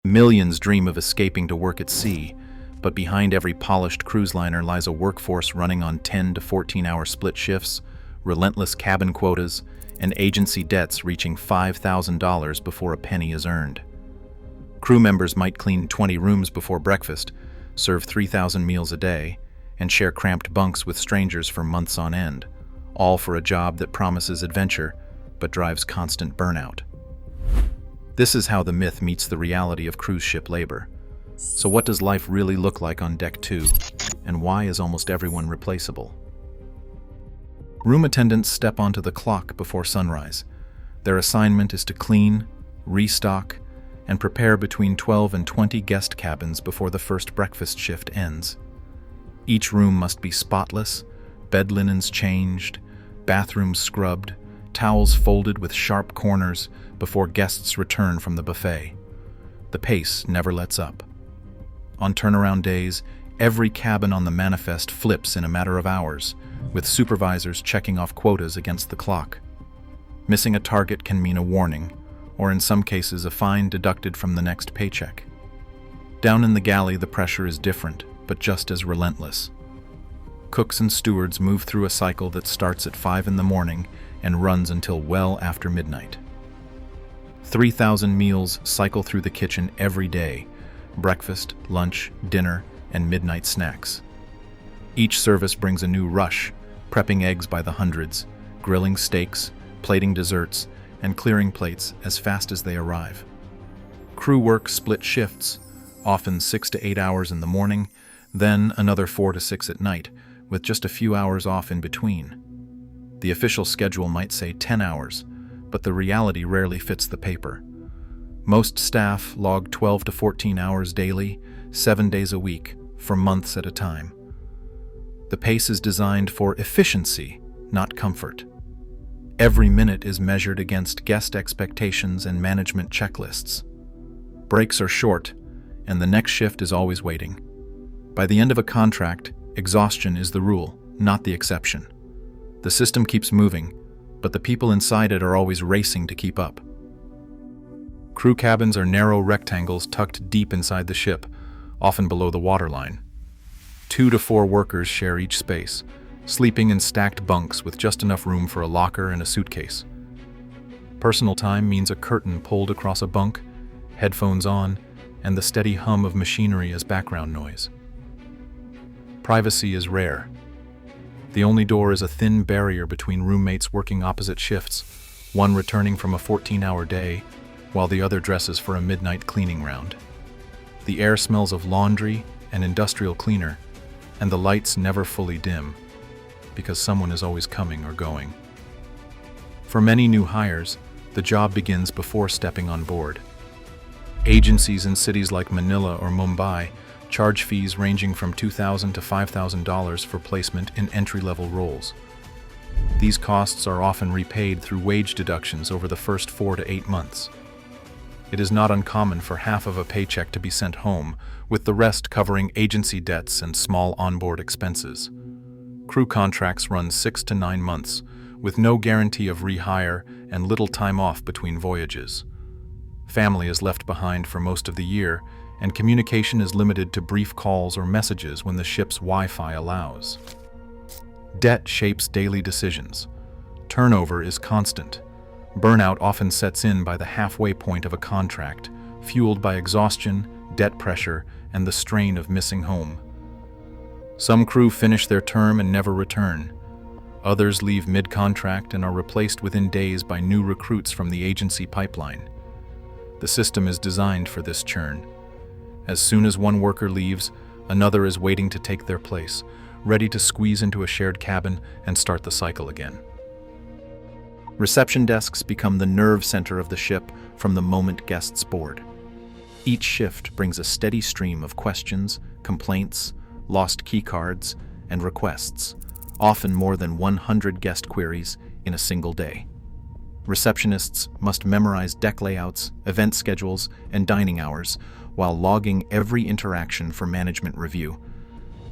Millions dream of escaping to work at sea, but behind every polished cruise liner lies a workforce running on 10 to 14-hour split shifts, relentless cabin quotas, and agency debts reaching $5,000 before a penny is earned. Crew members might clean 20 rooms before breakfast, serve 3,000 meals a day, and share cramped bunks with strangers for months on end, all for a job that promises adventure but drives constant burnout. This is how the myth meets the reality of cruise ship labor. So what does life really look like on Deck 2, and why is almost everyone replaceable? Room attendants step onto the clock before sunrise. Their assignment is to clean, restock, and prepare between 12 and 20 guest cabins before the first breakfast shift ends. Each room must be spotless, bed linens changed, bathrooms scrubbed, towels folded with sharp corners before guests return from the buffet. The pace never lets up. On turnaround days, every cabin on the manifest flips in a matter of hours, with supervisors checking off quotas against the clock. Missing a target can mean a warning, or in some cases a fine deducted from the next paycheck. Down in the galley, the pressure is different, but just as relentless. Cooks and stewards move through a cycle that starts at 5 in the morning and runs until well after midnight. 3,000 meals cycle through the kitchen every day: breakfast, lunch, dinner, and midnight snacks. Each service brings a new rush, prepping eggs by the hundreds, grilling steaks, plating desserts, and clearing plates as fast as they arrive. Crew work split shifts, often 6 to 8 hours in the morning, then another 4 to 6 at night, with just a few hours off in between. The official schedule might say 10 hours, but the reality rarely fits the paper. Most staff log 12 to 14 hours daily, 7 days a week, for months at a time. The pace is designed for efficiency, not comfort. Every minute is measured against guest expectations and management checklists. Breaks are short, and the next shift is always waiting. By the end of a contract, exhaustion is the rule, not the exception. The system keeps moving, but the people inside it are always racing to keep up. Crew cabins are narrow rectangles tucked deep inside the ship, often below the waterline. 2 to 4 workers share each space, sleeping in stacked bunks with just enough room for a locker and a suitcase. Personal time means a curtain pulled across a bunk, headphones on, and the steady hum of machinery as background noise. Privacy is rare. The only door is a thin barrier between roommates working opposite shifts, one returning from a 14-hour day, while the other dresses for a midnight cleaning round. The air smells of laundry and industrial cleaner, and the lights never fully dim, because someone is always coming or going. For many new hires, the job begins before stepping on board. Agencies in cities like Manila or Mumbai charge fees ranging from $2,000 to $5,000 for placement in entry-level roles. These costs are often repaid through wage deductions over the first 4 to 8 months. It is not uncommon for half of a paycheck to be sent home, with the rest covering agency debts and small onboard expenses. Crew contracts run 6 to 9 months, with no guarantee of rehire and little time off between voyages. Family is left behind for most of the year, and communication is limited to brief calls or messages when the ship's Wi-Fi allows. Debt shapes daily decisions. Turnover is constant. Burnout often sets in by the halfway point of a contract, fueled by exhaustion, debt pressure, and the strain of missing home. Some crew finish their term and never return. Others leave mid-contract and are replaced within days by new recruits from the agency pipeline. The system is designed for this churn. As soon as one worker leaves, another is waiting to take their place, ready to squeeze into a shared cabin and start the cycle again. Reception desks become the nerve center of the ship from the moment guests board. Each shift brings a steady stream of questions, complaints, lost keycards, and requests, often more than 100 guest queries in a single day. Receptionists must memorize deck layouts, event schedules, and dining hours, while logging every interaction for management review.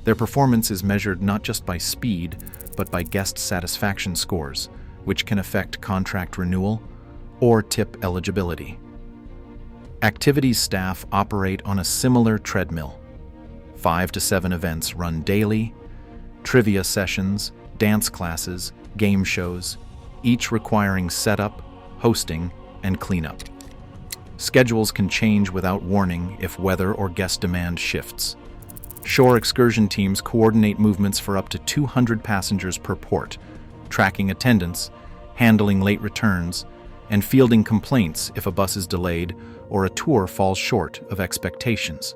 Their performance is measured not just by speed, but by guest satisfaction scores, which can affect contract renewal or tip eligibility. Activities staff operate on a similar treadmill. 5 to 7 events run daily, trivia sessions, dance classes, game shows, each requiring setup, hosting, and cleanup. Schedules can change without warning if weather or guest demand shifts. Shore excursion teams coordinate movements for up to 200 passengers per port, tracking attendance, handling late returns, and fielding complaints if a bus is delayed or a tour falls short of expectations.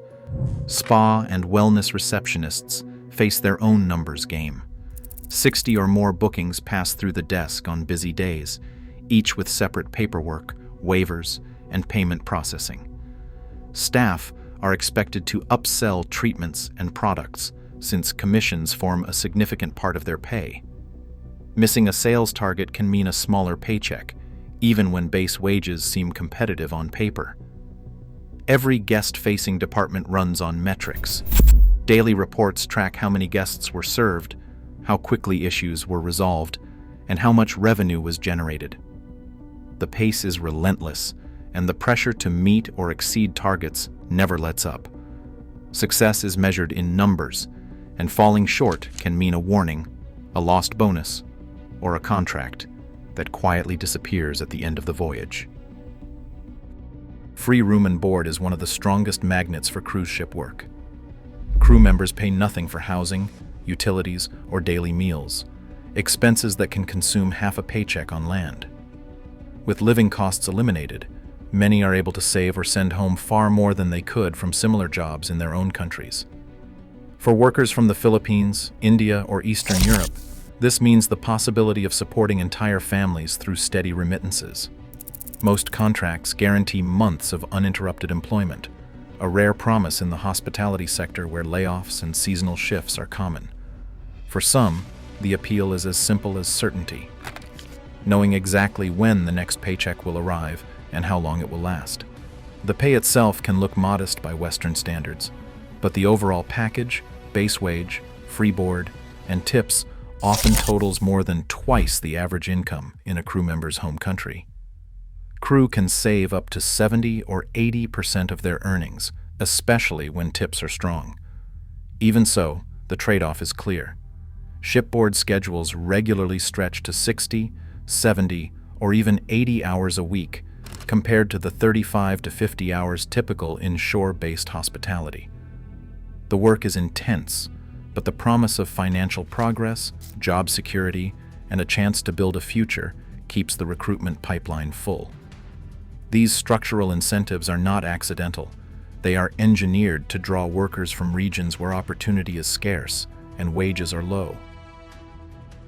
Spa and wellness receptionists face their own numbers game. 60 or more bookings pass through the desk on busy days, each with separate paperwork, waivers, and payment processing. Staff are expected to upsell treatments and products, since commissions form a significant part of their pay. Missing a sales target can mean a smaller paycheck, even when base wages seem competitive on paper. Every guest-facing department runs on metrics. Daily reports track how many guests were served, how quickly issues were resolved, and how much revenue was generated. The pace is relentless, and the pressure to meet or exceed targets never lets up. Success is measured in numbers, and falling short can mean a warning, a lost bonus, or a contract that quietly disappears at the end of the voyage. Free room and board is one of the strongest magnets for cruise ship work. Crew members pay nothing for housing, utilities, or daily meals, expenses that can consume half a paycheck on land. With living costs eliminated, many are able to save or send home far more than they could from similar jobs in their own countries. For workers from the Philippines, India, or Eastern Europe, this means the possibility of supporting entire families through steady remittances. Most contracts guarantee months of uninterrupted employment, a rare promise in the hospitality sector where layoffs and seasonal shifts are common. For some, the appeal is as simple as certainty, knowing exactly when the next paycheck will arrive and how long it will last. The pay itself can look modest by Western standards, but the overall package, base wage, free board, and tips often totals more than twice the average income in a crew member's home country. Crew can save up to 70 or 80% of their earnings, especially when tips are strong. Even so, the trade-off is clear. Shipboard schedules regularly stretch to 60, 70, or even 80 hours a week, compared to the 35 to 50 hours typical in shore-based hospitality. The work is intense, but the promise of financial progress, job security, and a chance to build a future keeps the recruitment pipeline full. These structural incentives are not accidental. They are engineered to draw workers from regions where opportunity is scarce and wages are low.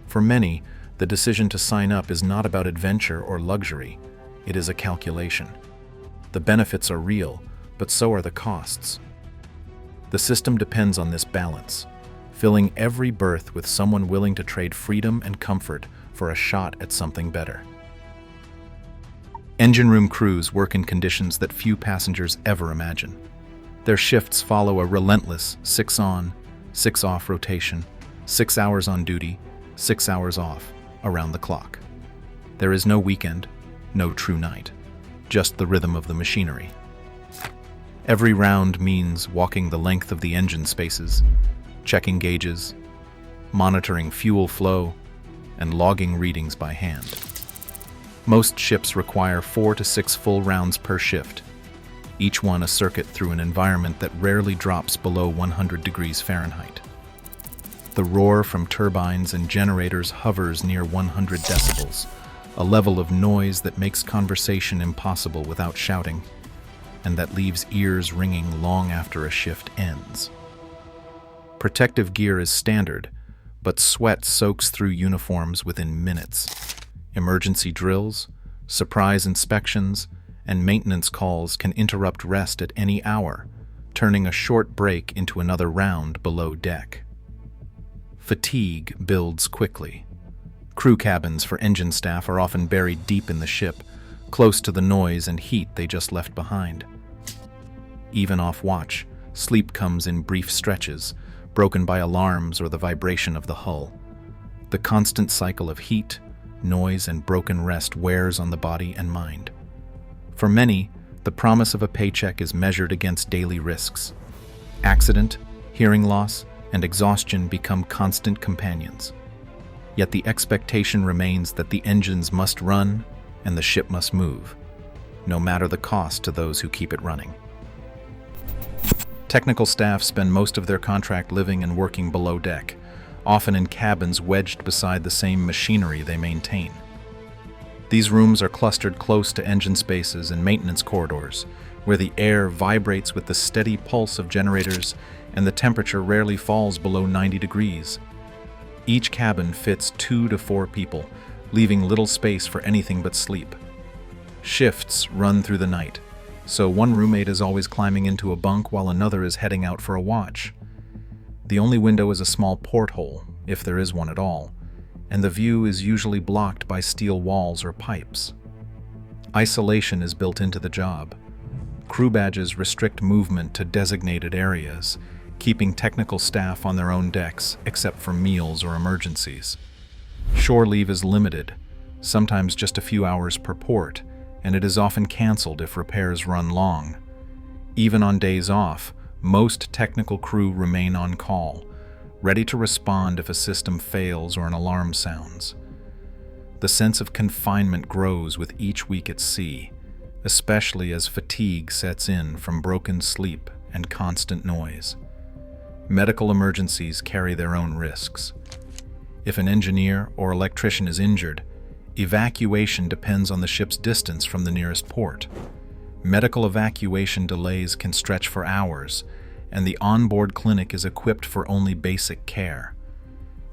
For many, the decision to sign up is not about adventure or luxury. It is a calculation. The benefits are real, but so are the costs. The system depends on this balance, filling every berth with someone willing to trade freedom and comfort for a shot at something better. Engine room crews work in conditions that few passengers ever imagine. Their shifts follow a relentless 6 on, 6 off rotation, 6 hours on duty, 6 hours off, around the clock. There is no weekend, no true night, just the rhythm of the machinery. Every round means walking the length of the engine spaces, checking gauges, monitoring fuel flow, and logging readings by hand. Most ships require 4 to 6 full rounds per shift, each one a circuit through an environment that rarely drops below 100 degrees Fahrenheit. The roar from turbines and generators hovers near 100 decibels, a level of noise that makes conversation impossible without shouting, and that leaves ears ringing long after a shift ends. Protective gear is standard, but sweat soaks through uniforms within minutes. Emergency drills, surprise inspections, and maintenance calls can interrupt rest at any hour, turning a short break into another round below deck. Fatigue builds quickly. Crew cabins for engine staff are often buried deep in the ship, close to the noise and heat they just left behind. Even off watch, sleep comes in brief stretches, broken by alarms or the vibration of the hull. The constant cycle of heat, noise, and broken rest wears on the body and mind. For many, The promise of a paycheck is measured against daily risks. Accident, hearing loss, and exhaustion become constant companions. Yet the expectation remains that the engines must run and the ship must move, no matter the cost to those who keep it running. Technical staff spend most of their contract living and working below deck, often in cabins wedged beside the same machinery they maintain. These rooms are clustered close to engine spaces and maintenance corridors, where the air vibrates with the steady pulse of generators and the temperature rarely falls below 90 degrees. Each cabin fits 2 to 4 people, leaving little space for anything but sleep. Shifts run through the night, so one roommate is always climbing into a bunk while another is heading out for a watch. The only window is a small porthole, if there is one at all, and the view is usually blocked by steel walls or pipes. Isolation is built into the job. Crew badges restrict movement to designated areas, keeping technical staff on their own decks except for meals or emergencies. Shore leave is limited, sometimes just a few hours per port, and it is often canceled if repairs run long. Even on days off, most technical crew remain on call, ready to respond if a system fails or an alarm sounds. The sense of confinement grows with each week at sea, especially as fatigue sets in from broken sleep and constant noise. Medical emergencies carry their own risks. If an engineer or electrician is injured, evacuation depends on the ship's distance from the nearest port. Medical evacuation delays can stretch for hours, and the onboard clinic is equipped for only basic care.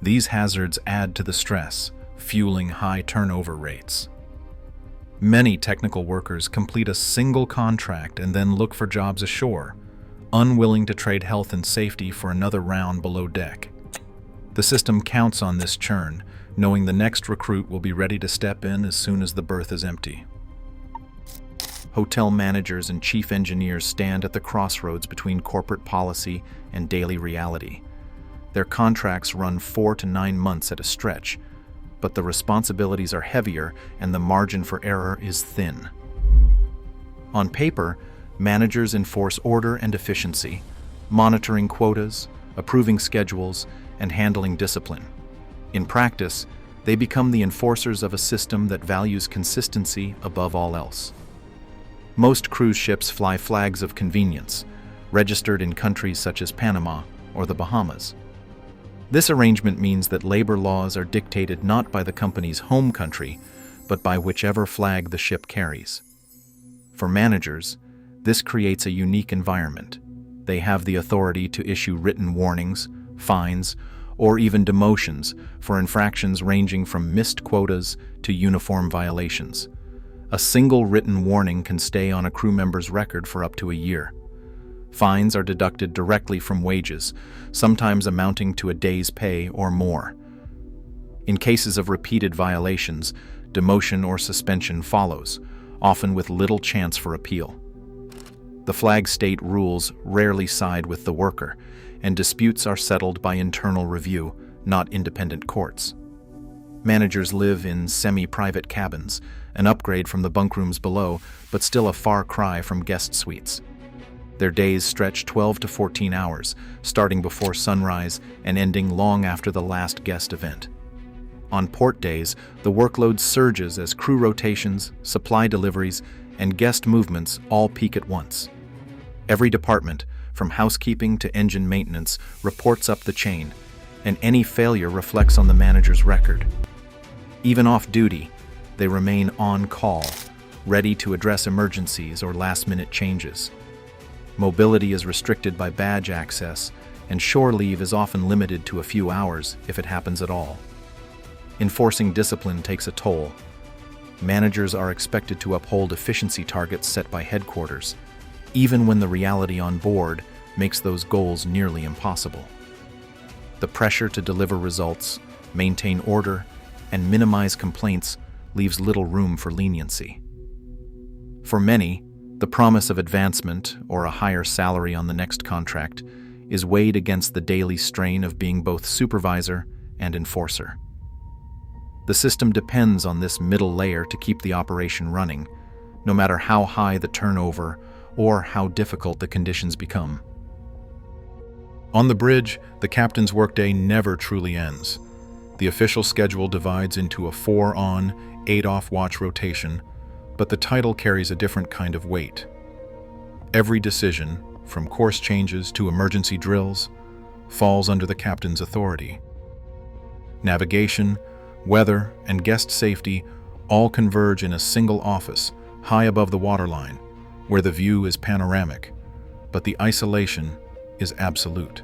These hazards add to the stress, fueling high turnover rates. Many technical workers complete a single contract and then look for jobs ashore, unwilling to trade health and safety for another round below deck. The system counts on this churn, knowing the next recruit will be ready to step in as soon as the berth is empty. Hotel managers and chief engineers stand at the crossroads between corporate policy and daily reality. Their contracts run 4 to 9 months at a stretch, but the responsibilities are heavier and the margin for error is thin. On paper, managers enforce order and efficiency, monitoring quotas, approving schedules, and handling discipline. In practice, they become the enforcers of a system that values consistency above all else. Most cruise ships fly flags of convenience, registered in countries such as Panama or the Bahamas. This arrangement means that labor laws are dictated not by the company's home country, but by whichever flag the ship carries. For managers, this creates a unique environment. They have the authority to issue written warnings, fines, or even demotions for infractions ranging from missed quotas to uniform violations. A single written warning can stay on a crew member's record for up to a year. Fines are deducted directly from wages, sometimes amounting to a day's pay or more. In cases of repeated violations, demotion or suspension follows, often with little chance for appeal. The flag state rules rarely side with the worker, and disputes are settled by internal review, not independent courts. Managers live in semi-private cabins, an upgrade from the bunkrooms below, but still a far cry from guest suites. Their days stretch 12 to 14 hours, starting before sunrise and ending long after the last guest event. On port days, the workload surges as crew rotations, supply deliveries, and guest movements all peak at once. Every department, from housekeeping to engine maintenance, reports up the chain, and any failure reflects on the manager's record. Even off duty, they remain on call, ready to address emergencies or last-minute changes. Mobility is restricted by badge access, and shore leave is often limited to a few hours if it happens at all. Enforcing discipline takes a toll. Managers are expected to uphold efficiency targets set by headquarters, even when the reality on board makes those goals nearly impossible. The pressure to deliver results, maintain order, and minimize complaints leaves little room for leniency. For many, the promise of advancement or a higher salary on the next contract is weighed against the daily strain of being both supervisor and enforcer. The system depends on this middle layer to keep the operation running, no matter how high the turnover or how difficult the conditions become. On the bridge, the captain's workday never truly ends. The official schedule divides into a 4-on, 8-off watch rotation, but the title carries a different kind of weight. Every decision, from course changes to emergency drills, falls under the captain's authority. Navigation, weather, and guest safety all converge in a single office high above the waterline, where the view is panoramic, but the isolation is absolute.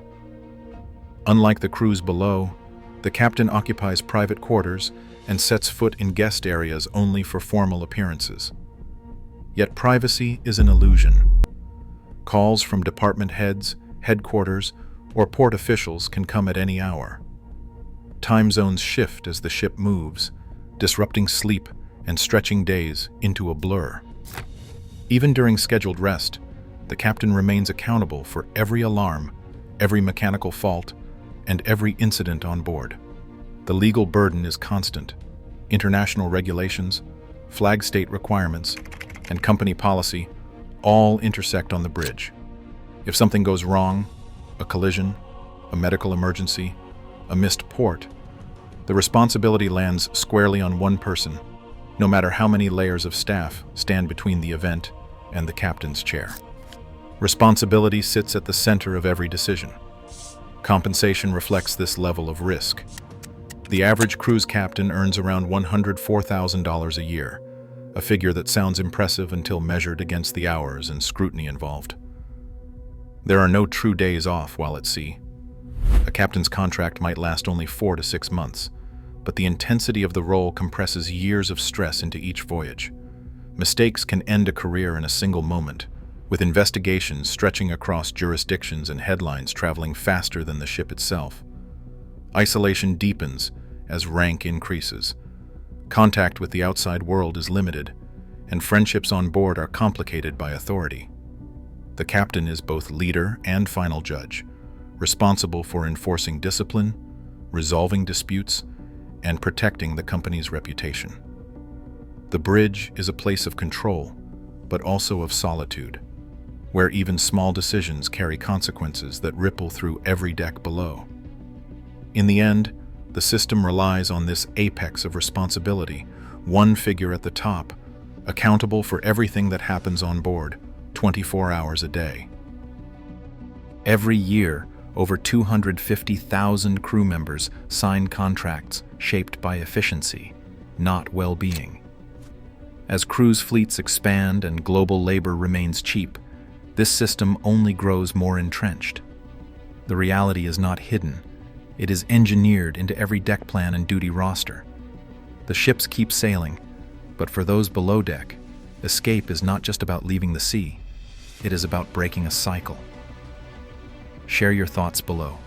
Unlike the crews below, the captain occupies private quarters and sets foot in guest areas only for formal appearances. Yet privacy is an illusion. Calls from department heads, headquarters, or port officials can come at any hour. Time zones shift as the ship moves, disrupting sleep and stretching days into a blur. Even during scheduled rest, the captain remains accountable for every alarm, every mechanical fault, and every incident on board. The legal burden is constant. International regulations, flag state requirements, and company policy all intersect on the bridge. If something goes wrong, a collision, a medical emergency, a missed port, the responsibility lands squarely on one person, no matter how many layers of staff stand between the event and the captain's chair. Responsibility sits at the center of every decision. Compensation reflects this level of risk. The average cruise captain earns around $104,000 a year, a figure that sounds impressive until measured against the hours and scrutiny involved. There are no true days off while at sea. A captain's contract might last only 4 to 6 months, but the intensity of the role compresses years of stress into each voyage. Mistakes can end a career in a single moment, with investigations stretching across jurisdictions and headlines traveling faster than the ship itself. Isolation deepens as rank increases. Contact with the outside world is limited, and friendships on board are complicated by authority. The captain is both leader and final judge, responsible for enforcing discipline, resolving disputes, and protecting the company's reputation. The bridge is a place of control, but also of solitude, where even small decisions carry consequences that ripple through every deck below. In the end, the system relies on this apex of responsibility, one figure at the top, accountable for everything that happens on board, 24 hours a day. Every year, over 250,000 crew members sign contracts shaped by efficiency, not well-being. As cruise fleets expand and global labor remains cheap, this system only grows more entrenched. The reality is not hidden. It is engineered into every deck plan and duty roster. The ships keep sailing, but for those below deck, escape is not just about leaving the sea. It is about breaking a cycle. Share your thoughts below.